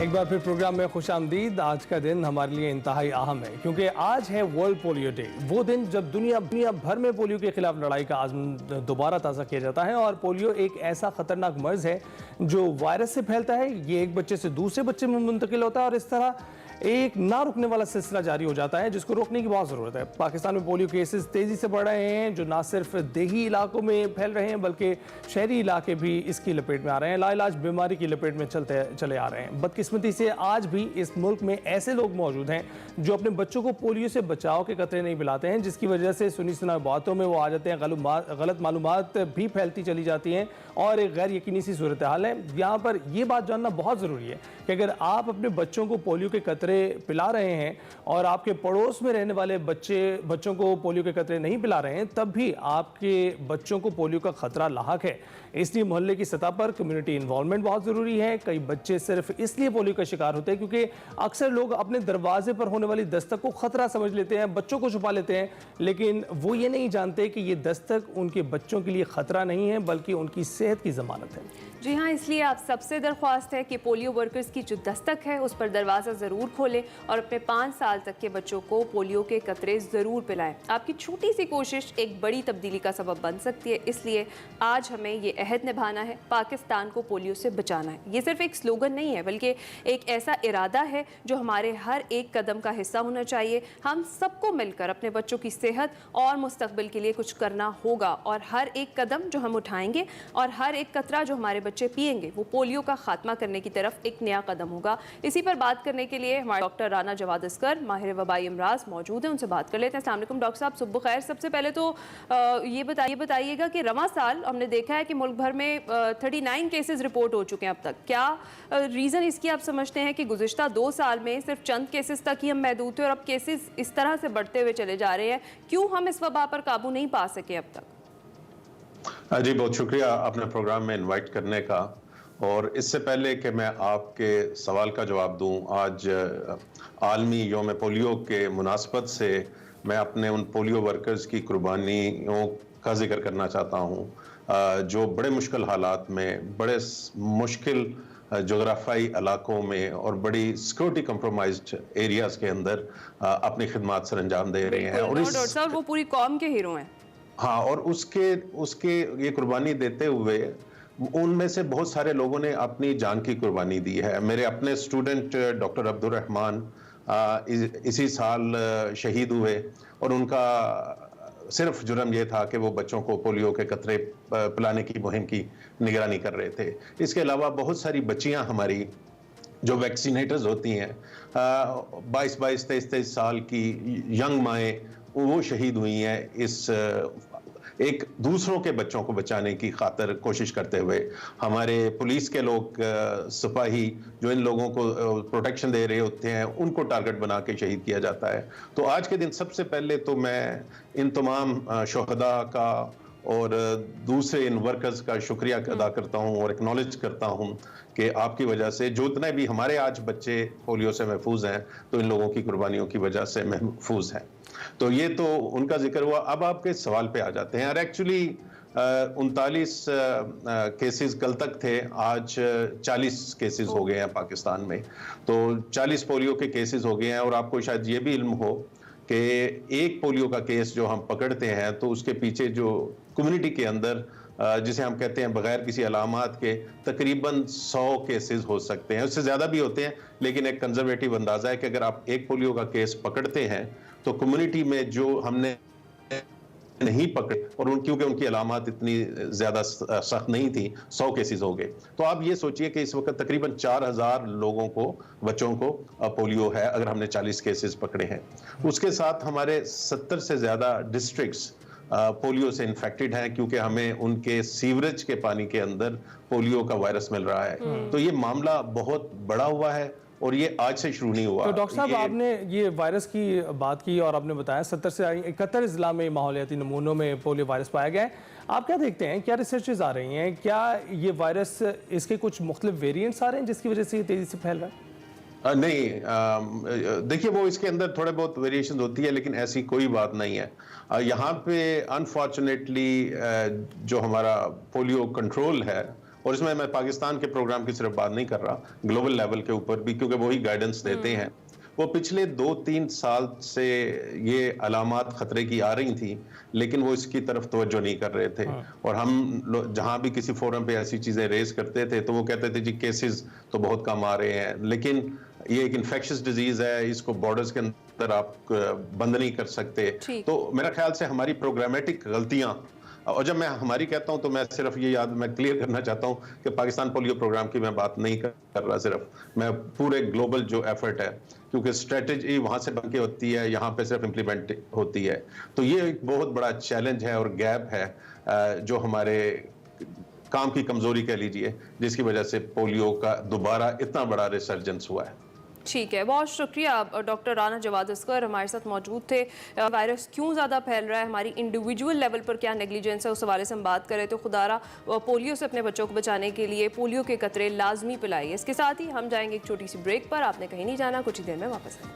एक बार फिर प्रोग्राम में खुशामदीद। आज का दिन हमारे लिए इंतहाई अहम है क्योंकि आज है वर्ल्ड पोलियो डे। वो दिन जब दुनिया भर में पोलियो के खिलाफ लड़ाई का आज़म दोबारा ताज़ा किया जाता है। और पोलियो एक ऐसा खतरनाक मर्ज है जो वायरस से फैलता है। ये एक बच्चे से दूसरे बच्चे में मुंतकिल होता है और इस तरह एक ना रुकने वाला सिलसिला जारी हो जाता है जिसको रोकने की बहुत ज़रूरत है। पाकिस्तान में पोलियो केसेस तेज़ी से बढ़ रहे हैं जो ना सिर्फ देही इलाकों में फैल रहे हैं बल्कि शहरी इलाके भी इसकी लपेट में आ रहे हैं। लाइलाज बीमारी की लपेट में चले आ रहे हैं। बदकिस्मती से आज भी इस मुल्क में ऐसे लोग मौजूद हैं जो अपने बच्चों को पोलियो से बचाव के कतरे नहीं पिलाते हैं, जिसकी वजह से सुनी सुनाई बातों में वो आ जाते हैं, गलत मालूमात भी फैलती चली जाती हैं और एक गैर यकीनी सी सूरत हाल है। यहाँ पर यह बात जानना बहुत ज़रूरी है कि अगर आप अपने बच्चों को पोलियो के कतरे पिला रहे हैं और आपके पड़ोस में रहने वाले बच्चों को पोलियो के कतरे नहीं पिला रहे हैं, तब भी आपके बच्चों को पोलियो का खतरा लाहक है। इसलिए मोहल्ले की सतह पर कम्युनिटी इन्वॉल्वमेंट बहुत ज़रूरी है। कई बच्चे सिर्फ इसलिए पोलियो का शिकार होते हैं क्योंकि अक्सर लोग अपने दरवाजे पर होने वाली दस्तक को खतरा समझ लेते हैं, बच्चों को छुपा लेते हैं, लेकिन वो ये नहीं जानते कि ये दस्तक उनके बच्चों के लिए खतरा नहीं है बल्कि उनकी सेहत की ज़मानत है। जी हाँ, इसलिए आप सबसे दरख्वास्त है कि पोलियो वर्कर्स की जो दस्तक है उस पर दरवाज़ा ज़रूर खोलें और अपने 5 साल तक के बच्चों को पोलियो के कतरे ज़रूर पिलाएं। आपकी छोटी सी कोशिश एक बड़ी तब्दीली का सबब बन सकती है। इसलिए आज हमें ये अहद निभाना है, पाकिस्तान को पोलियो से बचाना है। ये सिर्फ एक स्लोगन नहीं है बल्कि एक ऐसा इरादा है जो हमारे हर एक कदम का हिस्सा होना चाहिए। हम सबको मिलकर अपने बच्चों की सेहत और मुस्तकबिल के लिए कुछ करना होगा और हर एक कदम जो हम उठाएंगे और हर एक कतरा जो हमारे बच्चे पिएंगे वो पोलियो का खात्मा करने की तरफ एक नया कदम होगा। इसी पर बात करने के लिए हमारे डॉक्टर राना जवाद अस्कर, माहिर वबाई अमराज मौजूद हैं। उनसे बात कर लेते हैं। अस्सलाम वालेकुम डॉक्टर साहब, सुबह खैर। सबसे पहले तो ये बताइएगा कि रवां साल हमने देखा है कि मुल्क भर में 39 केसेस रिपोर्ट हो चुके हैं अब तक। क्या रीज़न इसकी आप समझते हैं कि गुज़िश्ता 2 साल में सिर्फ चंद केसेस तक ही हम महदूद थे और अब केसेस इस तरह से बढ़ते हुए चले जा रहे हैं? क्यों हम इस वबा पर काबू नहीं पा सके अब तक? जी, बहुत शुक्रिया अपने प्रोग्राम में इनवाइट करने का। और इससे पहले कि मैं आपके सवाल का जवाब दूं, आज आलमी यौम पोलियो के मुनासबत से मैं अपने उन पोलियो वर्कर्स की कुर्बानियों का जिक्र करना चाहता हूं जो बड़े मुश्किल हालात में, बड़े मुश्किल जोग्राफाई इलाकों में और बड़ी सिक्योरिटी कंप्रोमाइज्ड एरियाज के अंदर अपनी खिदमत सर अंजाम दे रहे हैं। और डॉक्टर साहब वो पूरी कौम के हीरो हैं। हाँ, और उसके ये कुर्बानी देते हुए उनमें से बहुत सारे लोगों ने अपनी जान की कुर्बानी दी है। मेरे अपने स्टूडेंट डॉक्टर अब्दुल रहमान इसी साल शहीद हुए और उनका सिर्फ जुर्म ये था कि वो बच्चों को पोलियो के कतरे पिलाने की मुहिम की निगरानी कर रहे थे। इसके अलावा बहुत सारी बच्चियां हमारी जो वैक्सीनेटर्स होती हैं, 22-22, 23-23 साल की यंग माएँ, वो शहीद हुई हैं इस एक दूसरों के बच्चों को बचाने की खातिर कोशिश करते हुए। हमारे पुलिस के लोग, सिपाही जो इन लोगों को प्रोटेक्शन दे रहे होते हैं, उनको टारगेट बना के शहीद किया जाता है। तो आज के दिन सबसे पहले तो मैं इन तमाम शोहदा का और दूसरे इन वर्कर्स का शुक्रिया अदा करता हूं और एक्नॉलेज करता हूं कि आपकी वजह से जो इतने भी हमारे आज बच्चे पोलियो से महफूज हैं, तो इन लोगों की कुर्बानियों की वजह से महफूज हैं। तो ये तो उनका जिक्र हुआ। अब आपके सवाल पे आ जाते हैं। और एक्चुअली 39 केसेस कल तक थे, आज 40 केसेस हो गए हैं पाकिस्तान में। तो 40 पोलियो के केसेस हो गए हैं। और आपको शायद ये भी इल्म हो कि एक पोलियो का केस जो हम पकड़ते हैं तो उसके पीछे जो कम्युनिटी के अंदर जिसे हम कहते हैं बगैर किसी अलामात के तकरीबन 100 केसेस हो सकते हैं, उससे ज़्यादा भी होते हैं। लेकिन एक कंजर्वेटिव अंदाज़ा है कि अगर आप एक पोलियो का केस पकड़ते हैं तो कम्युनिटी में जो हमने नहीं पकड़े और क्योंकि उनकी अलामात इतनी ज़्यादा सख्त नहीं थी, 100 केसेस हो गए। तो आप ये सोचिए कि इस वक्त तकरीबन 4000 लोगों को, बच्चों को पोलियो है अगर हमने 40 केसेस पकड़े हैं। उसके साथ हमारे 70 से ज़्यादा डिस्ट्रिक्ट्स पोलियो से इन्फेक्टेड हैं क्योंकि हमें उनके सीवरेज के पानी के अंदर पोलियो का वायरस मिल रहा है। तो ये मामला बहुत बड़ा हुआ है और ये आज से शुरू नहीं हुआ। तो डॉक्टर साहब, आपने ये वायरस की बात की और आपने बताया 70 से 71 जिला में माहौलियाती नमूनों में पोलियो वायरस पाया गया है। आप क्या देखते हैं, क्या रिसर्चेज आ रही हैं, क्या ये वायरस, इसके कुछ मुख्तलिफ वेरिएंट्स आ रहे हैं जिसकी वजह से ये तेज़ी से फैल रहा है? नहीं, देखिए वो इसके अंदर थोड़े बहुत वेरिएशन होती है लेकिन ऐसी कोई बात नहीं है। यहाँ पे अनफॉर्चुनेटली जो हमारा पोलियो कंट्रोल है और इसमें मैं पाकिस्तान के प्रोग्राम की सिर्फ बात नहीं कर रहा, ग्लोबल लेवल के ऊपर भी, क्योंकि वही गाइडेंस देते हैं। वो पिछले 2-3 साल से ये अलामात खतरे की आ रही थी, लेकिन वो इसकी तरफ तवज्जो नहीं कर रहे थे। और हम जहां भी किसी फोरम पे ऐसी चीजें रेज करते थे तो वो कहते थे जी केसेस तो बहुत कम आ रहे हैं, लेकिन ये एक इन्फेक्शियस डिजीज है, इसको बॉर्डर्स के अंदर आप बंद नहीं कर सकते। तो मेरा ख्याल से हमारी प्रोग्रामेटिक गलतियां, और जब मैं हमारी कहता हूं तो मैं सिर्फ ये मैं क्लियर करना चाहता हूं कि पाकिस्तान पोलियो प्रोग्राम की मैं बात नहीं कर रहा, सिर्फ मैं पूरे ग्लोबल जो एफर्ट है, क्योंकि स्ट्रेटेजी वहां से बन के होती है, यहाँ पे सिर्फ इम्प्लीमेंट होती है। तो ये एक बहुत बड़ा चैलेंज है और गैप है जो हमारे काम की कमजोरी कह लीजिए, जिसकी वजह से पोलियो का दोबारा इतना बड़ा रिसर्जेंस हुआ है। ठीक है, बहुत शुक्रिया। डॉक्टर राना जवाद असगर हमारे साथ मौजूद थे। वायरस क्यों ज़्यादा फैल रहा है, हमारी इंडिविजुअल लेवल पर क्या नेग्लिजेंस है, उस हवाले से हम बात करें तो खुदारा पोलियो से अपने बच्चों को बचाने के लिए पोलियो के कतरे लाजमी पिलाइए। इसके साथ ही हम जाएंगे एक छोटी सी ब्रेक पर। आपने कहीं नहीं जाना, कुछ ही देर में वापस आएंगे।